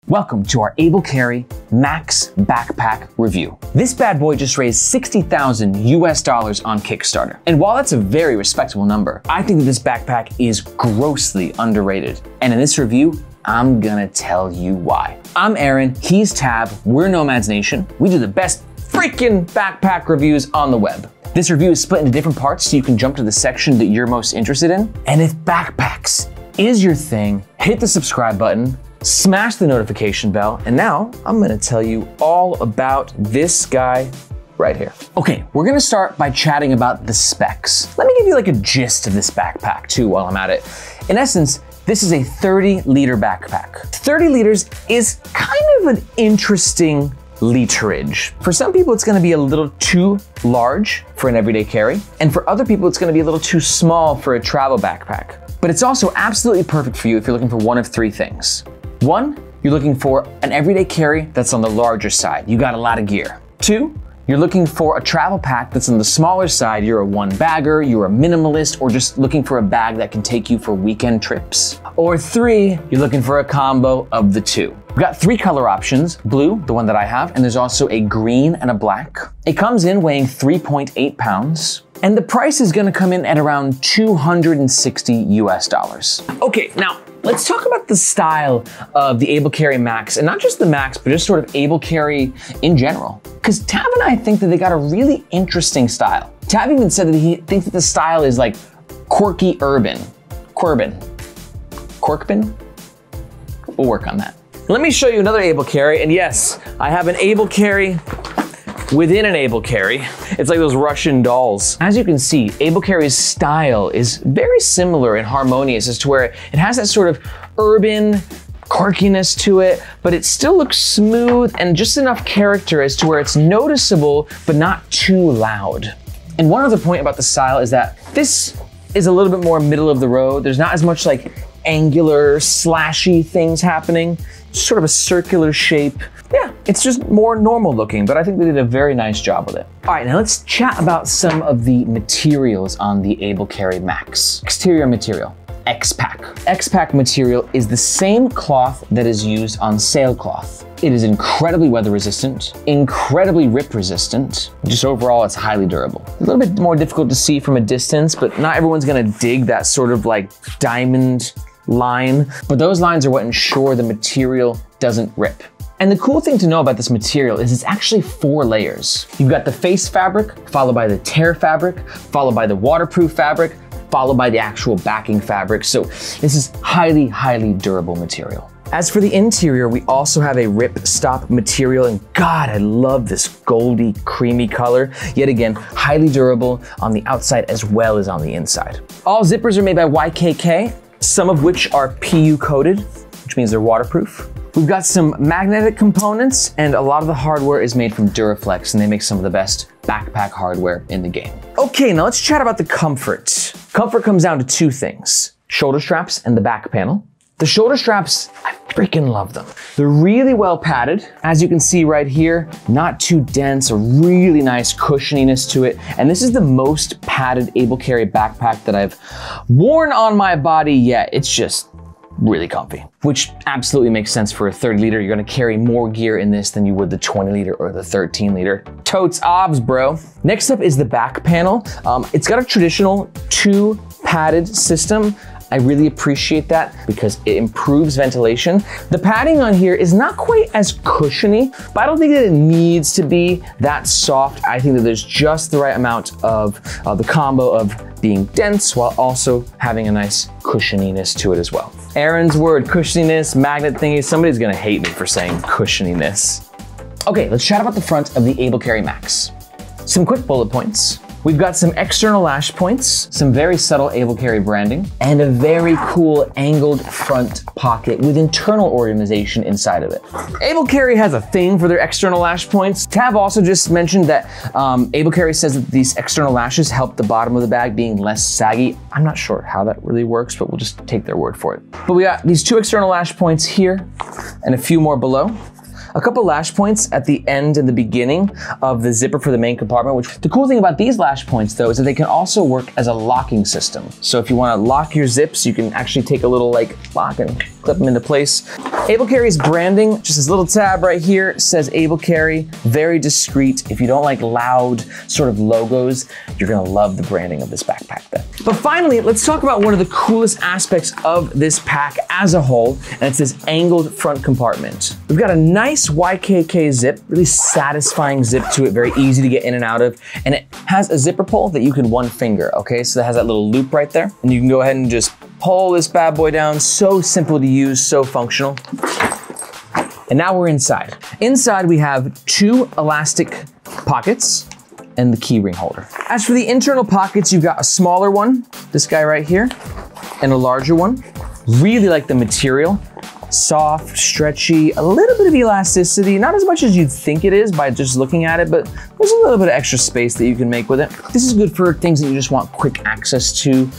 Welcome to our Able Carry Max Backpack review. This bad boy just raised $60,000 US on Kickstarter. And while that's a very respectable number, I think that this backpack is grossly underrated. And in this review, I'm gonna tell you why. I'm Aaron, he's Tab, we're Nomads Nation. We do the best freaking backpack reviews on the web. This review is split into different parts so you can jump to the section that you're most interested in. And if backpacks is your thing, hit the subscribe button, smash the notification bell, and now I'm gonna tell you all about this guy right here. Okay, we're gonna start by chatting about the specs. Let me give you like a gist of this backpack too while I'm at it. In essence, this is a 30-liter backpack. 30 liters is kind of an interesting literage. For some people, it's gonna be a little too large for an everyday carry, and for other people, it's gonna be a little too small for a travel backpack. But it's also absolutely perfect for you if you're looking for one of three things. One, you're looking for an everyday carry that's on the larger side. You got a lot of gear. Two, you're looking for a travel pack that's on the smaller side. You're a one bagger, you're a minimalist, or just looking for a bag that can take you for weekend trips. Or three, you're looking for a combo of the two. We've got three color options: blue, the one that I have, and there's also a green and a black. It comes in weighing 3.8 pounds. And the price is gonna come in at around $260 US. Okay, now let's talk about the style of the Able Carry Max, and not just the Max, but just sort of Able Carry in general. Because Tab and I think that they got a really interesting style. Tab even said that he thinks that the style is like quirky urban. Quirkbin? We'll work on that. Let me show you another Able Carry, and yes, I have an Able Carry within an Able Carry. It's like those Russian dolls. As you can see, Able Carry's style is very similar and harmonious as to where it has that sort of urban quirkiness to it, but it still looks smooth and just enough character as to where it's noticeable, but not too loud. And one other point about the style is that this is a little bit more middle of the road. There's not as much like angular, slashy things happening. It's sort of a circular shape. Yeah, it's just more normal looking, but I think they did a very nice job with it. All right, now let's chat about some of the materials on the Able Carry Max. Exterior material, X-Pack. X-Pack material is the same cloth that is used on sailcloth. It is incredibly weather resistant, incredibly rip resistant. Just overall, it's highly durable. A little bit more difficult to see from a distance, but not everyone's gonna dig that sort of like diamond line, but those lines are what ensure the material doesn't rip. And the cool thing to know about this material is it's actually 4 layers. You've got the face fabric, followed by the tear fabric, followed by the waterproof fabric, followed by the actual backing fabric. So this is highly, highly durable material. As for the interior, we also have a rip stop material, and God, I love this goldy, creamy color. Yet again, highly durable on the outside as well as on the inside. All zippers are made by YKK, some of which are PU coated, which means they're waterproof. We've got some magnetic components, and a lot of the hardware is made from Duraflex, and they make some of the best backpack hardware in the game. Okay, now let's chat about the comfort. Comfort comes down to 2 things: shoulder straps and the back panel. The shoulder straps, I freaking love them. They're really well padded. As you can see right here, not too dense, a really nice cushioniness to it. And this is the most padded Able Carry backpack that I've worn on my body yet. It's just really comfy, which absolutely makes sense for a 30 liter. You're gonna carry more gear in this than you would the 20 liter or the 13 liter. Totes obs, bro. Next up is the back panel. It's got a traditional 2 padded system. I really appreciate that because it improves ventilation. The padding on here is not quite as cushiony, but I don't think that it needs to be that soft. I think that there's just the right amount of the combo of being dense while also having a nice cushioniness to it as well. Aaron's word, cushioniness, magnet thingy. Somebody's gonna hate me for saying cushioniness. Okay, let's chat about the front of the Able Carry Max. Some quick bullet points. We've got some external lash points, some very subtle Able Carry branding, and a very cool angled front pocket with internal organization inside of it. Able Carry has a thing for their external lash points. Tab also just mentioned that Able Carry says that these external lashes help the bottom of the bag being less saggy. I'm not sure how that really works, but we'll just take their word for it. But we got these 2 external lash points here and a few more below. A couple lash points at the end and the beginning of the zipper for the main compartment, which the cool thing about these lash points though is that they can also work as a locking system. So if you want to lock your zips, you can actually take a little like lock and clip them into place. Able Carry's branding, just this little tab right here, says Able Carry, very discreet. If you don't like loud sort of logos, you're gonna love the branding of this backpack then. But finally, let's talk about one of the coolest aspects of this pack as a whole, and it's this angled front compartment. We've got a nice YKK zip, really satisfying zip to it, very easy to get in and out of, and it has a zipper pull that you can one finger, okay? So that has that little loop right there, and you can go ahead and just pull this bad boy down. So simple to use, so functional. And now we're inside. Inside we have 2 elastic pockets and the key ring holder. As for the internal pockets, you've got a smaller one, this guy right here, and a larger one. Really like the material. Soft, stretchy, a little bit of elasticity, not as much as you'd think it is by just looking at it, but there's a little bit of extra space that you can make with it. This is good for things that you just want quick access to,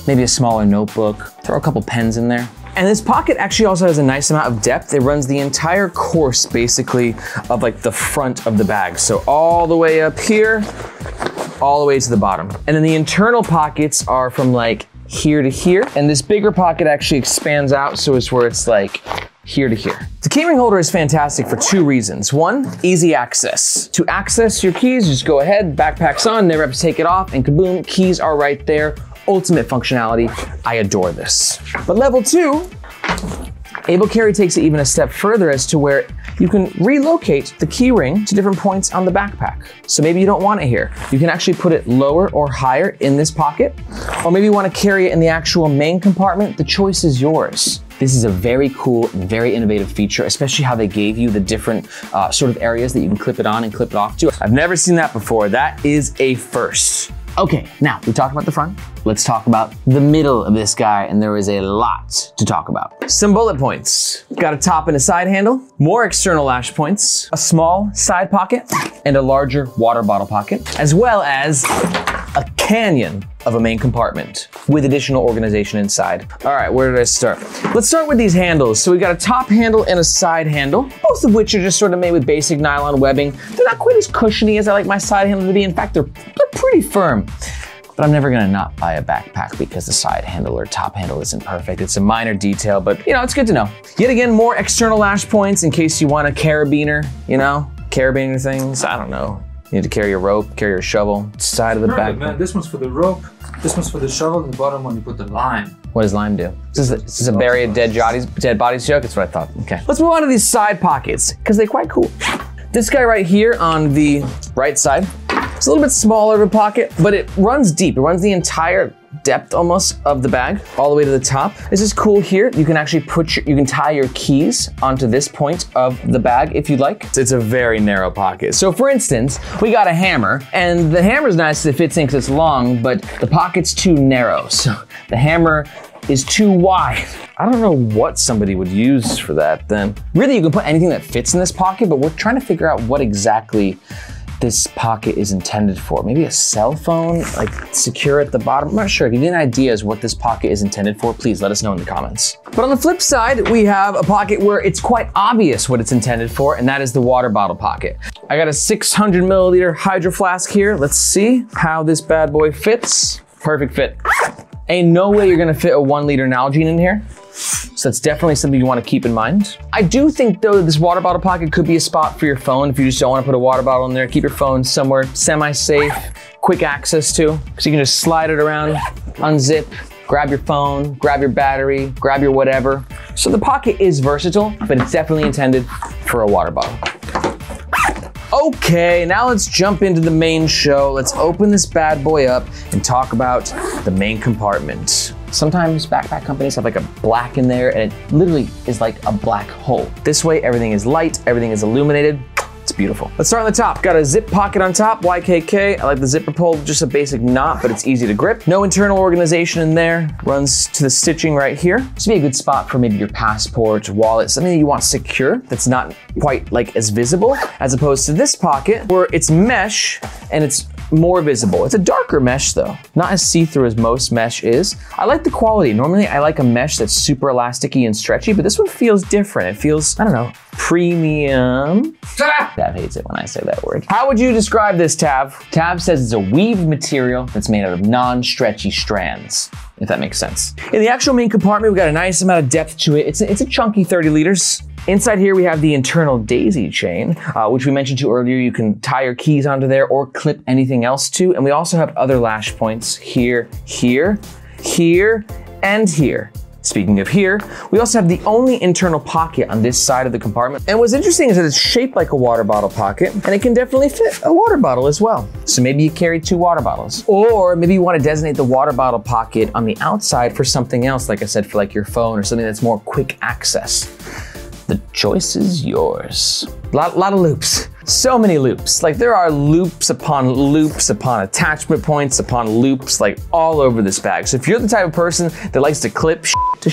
maybe a smaller notebook, throw a couple pens in there. And this pocket actually also has a nice amount of depth. It runs the entire course, basically, of like the front of the bag. So all the way up here, all the way to the bottom. And then the internal pockets are from like here to here. And this bigger pocket actually expands out, so it's where it's like here to here. The keyring holder is fantastic for 2 reasons. 1, easy access. To access your keys, just go ahead, backpack's on, never have to take it off, and kaboom, keys are right there. Ultimate functionality. I adore this. But level 2, Able Carry takes it even a step further as to where you can relocate the key ring to different points on the backpack. So maybe you don't want it here. You can actually put it lower or higher in this pocket, or maybe you want to carry it in the actual main compartment. The choice is yours. This is a very cool and very innovative feature, especially how they gave you the different sort of areas that you can clip it on and clip it off to. I've never seen that before. That is a first. Okay, now we talked about the front. Let's talk about the middle of this guy, and there is a lot to talk about. Some bullet points. Got a top and a side handle, more external lash points, a small side pocket, and a larger water bottle pocket, as well as a canyon of a main compartment with additional organization inside. All right, where did I start? Let's start with these handles. So we got a top handle and a side handle, both of which are just sort of made with basic nylon webbing. They're not quite as cushiony as I like my side handle to be. In fact, they're pretty firm. But I'm never gonna not buy a backpack because the side handle or top handle isn't perfect. It's a minor detail, but you know, it's good to know. Yet again, more external lash points in case you want a carabiner, you know, carabiner things, I don't know. You need to carry a rope, carry a shovel, side of the backpack. Man, this one's for the rope, this one's for the shovel, and the bottom one you put the lime. What does lime do? This is a bury a dead bodies joke? That's what I thought, okay. Let's move on to these side pockets, because they're quite cool. This guy right here on the right side, it's a little bit smaller of a pocket, but it runs deep. It runs the entire depth almost of the bag all the way to the top. This is cool here. You can actually you can tie your keys onto this point of the bag if you'd like. It's a very narrow pocket. So for instance, we got a hammer, and the hammer's nice because it fits in because it's long, but the pocket's too narrow. So the hammer is too wide. I don't know what somebody would use for that then. Really, you can put anything that fits in this pocket, but we're trying to figure out what exactly this pocket is intended for. Maybe a cell phone, like secure at the bottom. I'm not sure. If you have any ideas what this pocket is intended for, please let us know in the comments. But on the flip side, we have a pocket where it's quite obvious what it's intended for, and that is the water bottle pocket. I got a 600 milliliter hydro flask here. Let's see how this bad boy fits. Perfect fit. Ain't no way you're gonna fit a 1 liter Nalgene in here. So that's definitely something you want to keep in mind. I do think though this water bottle pocket could be a spot for your phone if you just don't want to put a water bottle in there. Keep your phone somewhere semi-safe, quick access to, so you can just slide it around, unzip, grab your phone, grab your battery, grab your whatever. So the pocket is versatile, but it's definitely intended for a water bottle. Okay, now let's jump into the main show. Let's open this bad boy up and talk about the main compartment. Sometimes backpack companies have like a black in there, and it literally is like a black hole. This way, everything is light, everything is illuminated. It's beautiful. Let's start on the top. Got a zip pocket on top, YKK. I like the zipper pull, just a basic knot, but it's easy to grip. No internal organization in there. Runs to the stitching right here. This would be a good spot for maybe your passport, wallet, something that you want secure that's not quite like as visible, as opposed to this pocket where it's mesh and it's more visible. It's a darker mesh though, not as see-through as most mesh is. I like the quality. Normally I like a mesh that's super elasticy and stretchy, but this one feels different. It feels, I don't know, premium. Tav hates it when I say that word. How would you describe this, Tav? Tav says it's a weaved material that's made out of non-stretchy strands, if that makes sense. In the actual main compartment, we've got a nice amount of depth to it. It's a chunky 30 liters. Inside here, we have the internal daisy chain, which we mentioned to earlier. You can tie your keys onto there or clip anything else to. And we also have other lash points here, here, here, and here. Speaking of here, we also have the only internal pocket on this side of the compartment. And what's interesting is that it's shaped like a water bottle pocket, and it can definitely fit a water bottle as well. So maybe you carry 2 water bottles. Or maybe you want to designate the water bottle pocket on the outside for something else, like I said, for like your phone or something that's more quick access. The choice is yours. Lot of loops. So many loops. Like there are loops upon attachment points upon loops, like all over this bag. So if you're the type of person that likes to clip to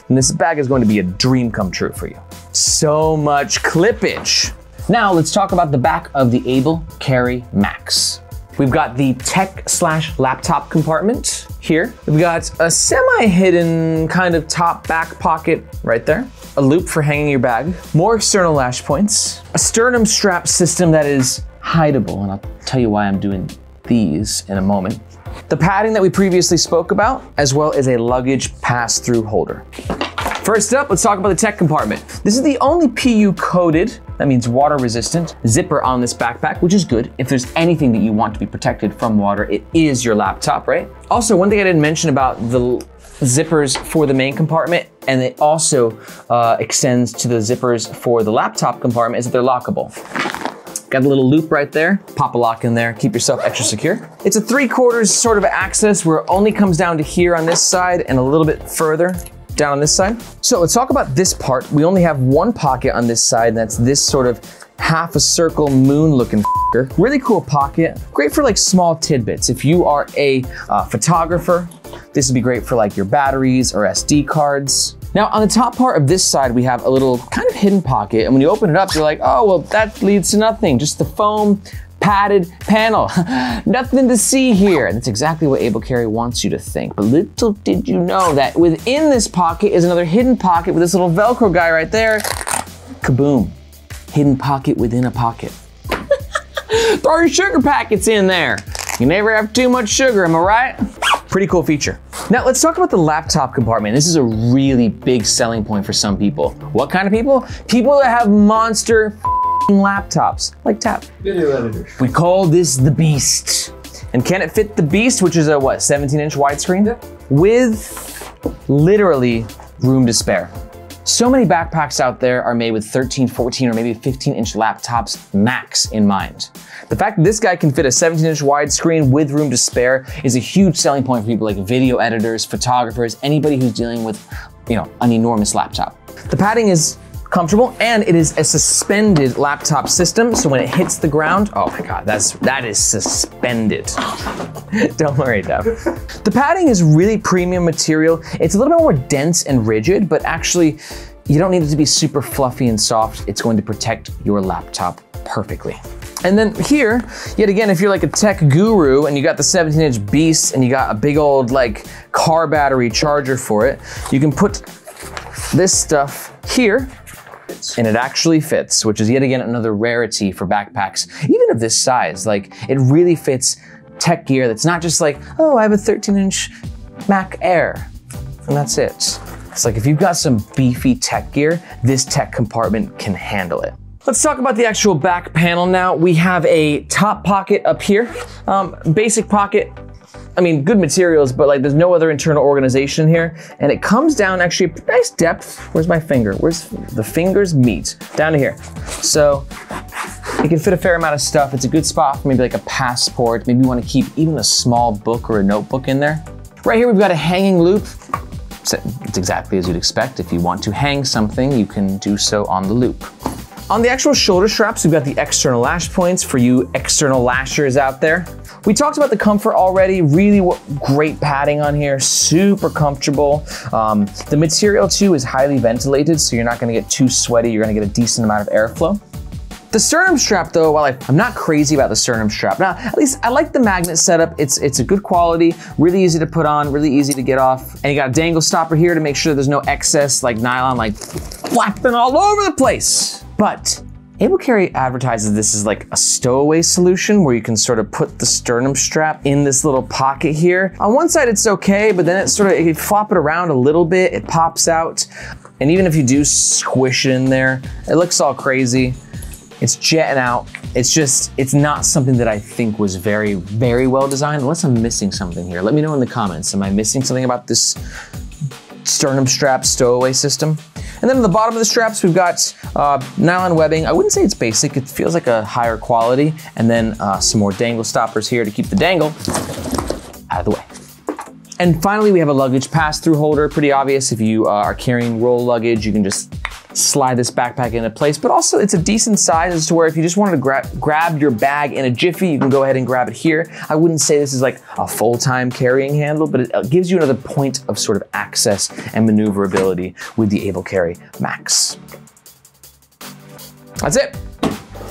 then this bag is going to be a dream come true for you. So much clippage. Now let's talk about the back of the Able Carry Max. We've got the tech/laptop compartment here. We've got a semi-hidden kind of top back pocket right there. A loop for hanging your bag. More external lash points. A sternum strap system that is hideable, and I'll tell you why I'm doing these in a moment. The padding that we previously spoke about, as well as a luggage pass-through holder. First up, let's talk about the tech compartment. This is the only PU coated, that means water resistant, zipper on this backpack, which is good. If there's anything that you want to be protected from water, it is your laptop, right? Also, one thing I didn't mention about the zippers for the main compartment, and it also extends to the zippers for the laptop compartment, is that they're lockable. Got a little loop right there, pop a lock in there, keep yourself extra secure. It's a 3/4 sort of access where it only comes down to here on this side and a little bit further down on this side. So let's talk about this part. We only have one pocket on this side, and that's this sort of half a circle moon looking f***er. Really cool pocket, great for like small tidbits. If you are a photographer, this would be great for like your batteries or SD cards. Now on the top part of this side, we have a little kind of hidden pocket, and when you open it up, you're like, oh, well, that leads to nothing, just the foam padded panel. Nothing to see here. And that's exactly what Able Carry wants you to think. But little did you know that within this pocket is another hidden pocket with this little Velcro guy right there. Kaboom. Hidden pocket within a pocket. Throw your sugar packets in there. You never have too much sugar, am I right? Pretty cool feature. Now let's talk about the laptop compartment. This is a really big selling point for some people. What kind of people? People that have monster laptops, like Tav. Video editors. We call this the Beast. And can it fit the Beast, which is a what, 17-inch widescreen? Yeah. With literally room to spare. So many backpacks out there are made with 13, 14, or maybe 15-inch laptops max in mind. The fact that this guy can fit a 17-inch widescreen with room to spare is a huge selling point for people like video editors, photographers, anybody who's dealing with, you know, an enormous laptop. The padding is comfortable, and it is a suspended laptop system, so when it hits the ground, oh my God, that is suspended. Don't worry, Deb. The padding is really premium material. It's a little bit more dense and rigid, but actually, you don't need it to be super fluffy and soft. It's going to protect your laptop perfectly. And then here, yet again, if you're like a tech guru and you got the 17-inch Beast and you got a big old like car battery charger for it, you can put this stuff here, and it actually fits, which is yet again another rarity for backpacks, even of this size. Like, it really fits tech gear that's not just like, oh, I have a 13-inch Mac Air, and that's it. It's like, if you've got some beefy tech gear, this tech compartment can handle it. Let's talk about the actual back panel now. We have a top pocket up here, basic pocket. I mean, good materials, but like there's no other internal organization here. And it comes down actually a nice depth. Where's my finger? Where's the fingers meet? Down to here. So it can fit a fair amount of stuff. It's a good spot for maybe like a passport. Maybe you want to keep even a small book or a notebook in there. Right here, we've got a hanging loop. It's exactly as you'd expect. If you want to hang something, you can do so on the loop. On the actual shoulder straps, we've got the external lash points for you external lashers out there. We talked about the comfort already, really great padding on here, super comfortable. The material too is highly ventilated, so you're not gonna get too sweaty, you're gonna get a decent amount of airflow. The sternum strap though, while I'm not crazy about the sternum strap, now at least I like the magnet setup. It's a good quality, really easy to put on, really easy to get off. And you got a dangle stopper here to make sure there's no excess like nylon like flapping all over the place. But AbleCarry advertises this as like a stowaway solution where you can sort of put the sternum strap in this little pocket here. On one side it's okay, but then it's sort of, if you flop it around a little bit, it pops out. And even if you do squish it in there, it looks all crazy. It's jetting out. It's not something that I think was very, very well designed, unless I'm missing something here. Let me know in the comments. Am I missing something about this sternum strap stowaway system? And then on the bottom of the straps, we've got nylon webbing. I wouldn't say it's basic. It feels like a higher quality. And then some more dangle stoppers here to keep the dangle out of the way. And finally, we have a luggage pass-through holder. Pretty obvious if you are carrying roll luggage, you can just slide this backpack into place, but also it's a decent size as to where if you just wanted to grab your bag in a jiffy, you can go ahead and grab it here. I wouldn't say this is like a full-time carrying handle, but it gives you another point of sort of access and maneuverability with the AbleCarry Max. That's it.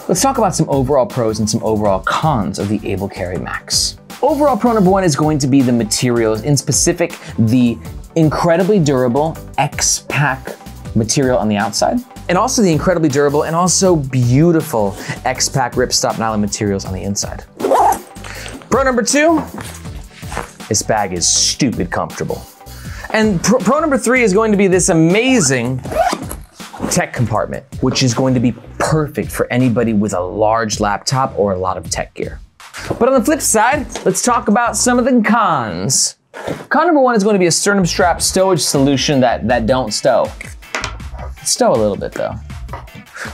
Let's talk about some overall pros and some overall cons of the AbleCarry Max. Overall pro number one is going to be the materials, in specific, the incredibly durable X-Pack material on the outside, and also the incredibly durable and also beautiful X-Pack ripstop nylon materials on the inside. Pro number two, this bag is stupid comfortable. And pro number three is going to be this amazing tech compartment, which is going to be perfect for anybody with a large laptop or a lot of tech gear. But on the flip side, let's talk about some of the cons. Con number one is going to be a sternum strap stowage solution that don't stow. Stow a little bit though.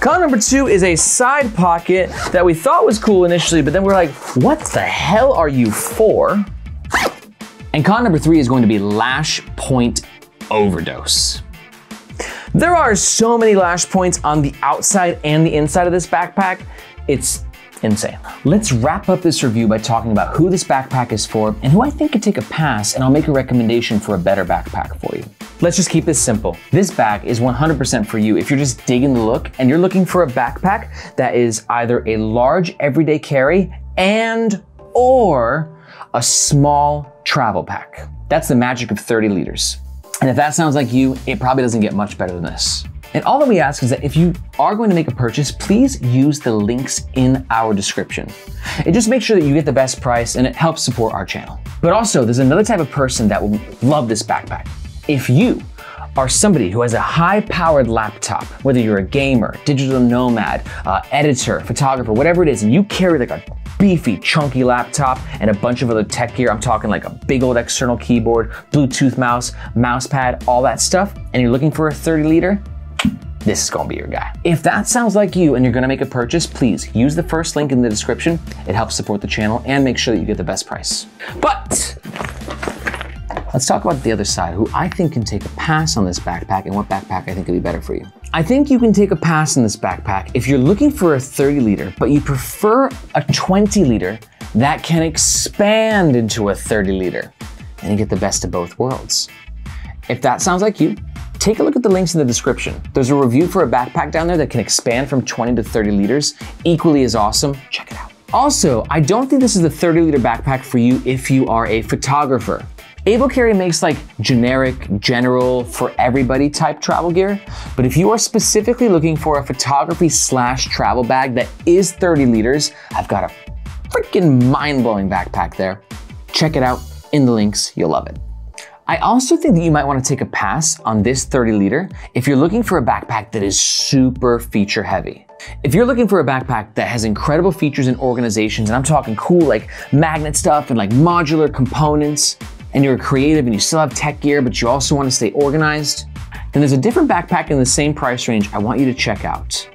Con number two is a side pocket that we thought was cool initially, but then we're like, what the hell are you for? And con number three is going to be lash point overdose. There are so many lash points on the outside and the inside of this backpack. It's insane. Let's wrap up this review by talking about who this backpack is for and who I think could take a pass, and I'll make a recommendation for a better backpack for you. Let's just keep this simple. This bag is 100% for you if you're just digging the look and you're looking for a backpack that is either a large everyday carry and or a small travel pack. That's the magic of 30 liters. And if that sounds like you, it probably doesn't get much better than this. And all that we ask is that if you are going to make a purchase, please use the links in our description. It just makes sure that you get the best price and it helps support our channel. But also, there's another type of person that will love this backpack. If you are somebody who has a high-powered laptop, whether you're a gamer, digital nomad, editor, photographer, whatever it is, and you carry like a beefy, chunky laptop and a bunch of other tech gear, I'm talking like a big old external keyboard, Bluetooth mouse, mouse pad, all that stuff, and you're looking for a 30 liter, this is gonna be your guy. If that sounds like you and you're gonna make a purchase, please use the first link in the description. It helps support the channel and make sure that you get the best price. But let's talk about the other side, who I think can take a pass on this backpack and what backpack I think could be better for you. I think you can take a pass on this backpack if you're looking for a 30 liter, but you prefer a 20 liter that can expand into a 30 liter and you get the best of both worlds. If that sounds like you, take a look at the links in the description. There's a review for a backpack down there that can expand from 20 to 30 liters, equally as awesome. Check it out. Also, I don't think this is the 30 liter backpack for you if you are a photographer. AbleCarry makes like generic, general, for everybody type travel gear, but if you are specifically looking for a photography / travel bag that is 30 liters, I've got a freaking mind-blowing backpack there. Check it out in the links, you'll love it. I also think that you might want to take a pass on this 30 liter if you're looking for a backpack that is super feature heavy. If you're looking for a backpack that has incredible features and organizations, and I'm talking cool like magnet stuff and like modular components, and you're creative and you still have tech gear, but you also want to stay organized, then there's a different backpack in the same price range I want you to check out.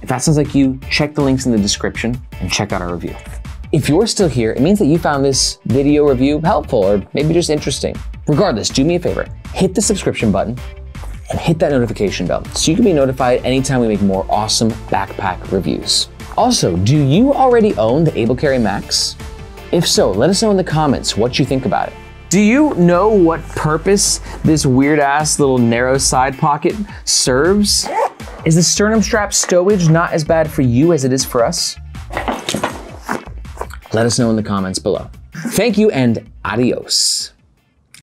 If that sounds like you, check the links in the description and check out our review. If you're still here, it means that you found this video review helpful or maybe just interesting. Regardless, do me a favor, hit the subscription button and hit that notification bell so you can be notified anytime we make more awesome backpack reviews. Also, do you already own the AbleCarry Max? If so, let us know in the comments what you think about it. Do you know what purpose this weird ass little narrow side pocket serves? Is the sternum strap stowage not as bad for you as it is for us? Let us know in the comments below. Thank you and adios.